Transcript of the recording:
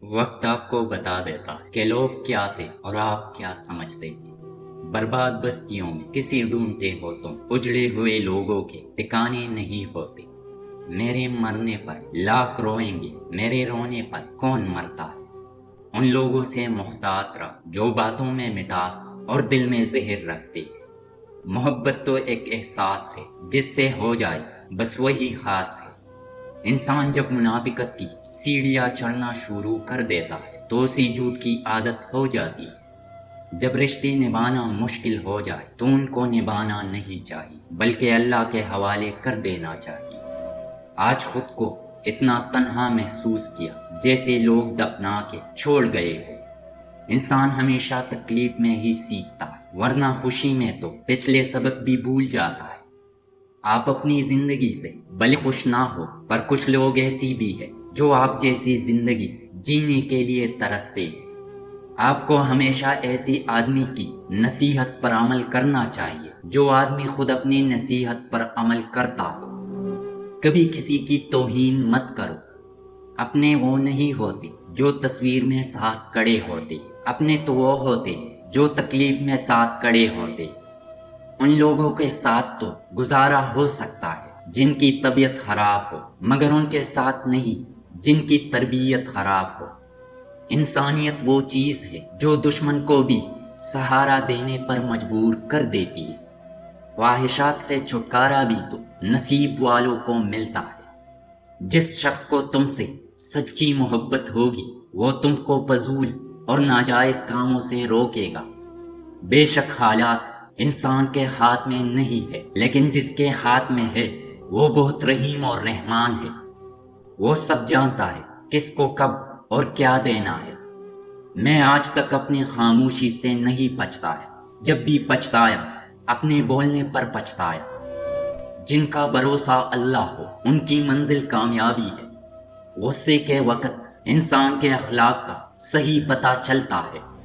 وقت آپ کو بتا دیتا ہے کہ لوگ کیا تھے اور آپ کیا سمجھتے تھے۔ برباد بستیوں میں کسی ڈھونڈتے ہو تم، اجڑے ہوئے لوگوں کے ٹھکانے نہیں ہوتے۔ میرے مرنے پر لاکھ روئیں گے، میرے رونے پر کون مرتا ہے۔ ان لوگوں سے محتاط رہ جو باتوں میں مٹاس اور دل میں زہر رکھتے ہیں۔ محبت تو ایک احساس ہے، جس سے ہو جائے بس وہی خاص ہے۔ انسان جب منافقت کی سیڑھیاں چڑھنا شروع کر دیتا ہے تو اسی جھوٹ کی عادت ہو جاتی ہے۔ جب رشتے نبھانا مشکل ہو جائے تو ان کو نبھانا نہیں چاہیے بلکہ اللہ کے حوالے کر دینا چاہیے۔ آج خود کو اتنا تنہا محسوس کیا جیسے لوگ دفنا کے چھوڑ گئے ہو۔ انسان ہمیشہ تکلیف میں ہی سیکھتا ہے، ورنہ خوشی میں تو پچھلے سبق بھی بھول جاتا ہے۔ آپ اپنی زندگی سے بھلے خوش نہ ہو، پر کچھ لوگ ایسی بھی ہے جو آپ جیسی زندگی جینے کے لیے ترستے ہیں۔ آپ کو ہمیشہ ایسی آدمی کی نصیحت پر عمل کرنا چاہیے جو آدمی خود اپنی نصیحت پر عمل کرتا ہو۔ کبھی کسی کی توہین مت کرو، اپنے وہ نہیں ہوتے جو تصویر میں ساتھ کھڑے ہوتے، اپنے تو وہ ہوتے جو تکلیف میں ساتھ کھڑے ہوتے۔ ان لوگوں کے ساتھ تو گزارا ہو سکتا ہے جن کی طبیعت خراب ہو، مگر ان کے ساتھ نہیں جن کی تربیت خراب ہو۔ انسانیت وہ چیز ہے جو دشمن کو بھی سہارا دینے پر مجبور کر دیتی ہے۔ خواہشات سے چھٹکارا بھی تو نصیب والوں کو ملتا ہے۔ جس شخص کو تم سے سچی محبت ہوگی وہ تم کو فضول اور ناجائز کاموں سے روکے گا۔ بے شک حالات انسان کے ہاتھ میں نہیں ہے، لیکن جس کے ہاتھ میں ہے وہ بہت رحیم اور رحمان ہے۔ وہ سب جانتا ہے کس کو کب اور کیا دینا ہے۔ میں آج تک اپنی خاموشی سے نہیں پچھتایا، جب بھی پچھتایا اپنے بولنے پر پچھتایا۔ جن کا بھروسہ اللہ ہو ان کی منزل کامیابی ہے۔ غصے کے وقت انسان کے اخلاق کا صحیح پتہ چلتا ہے۔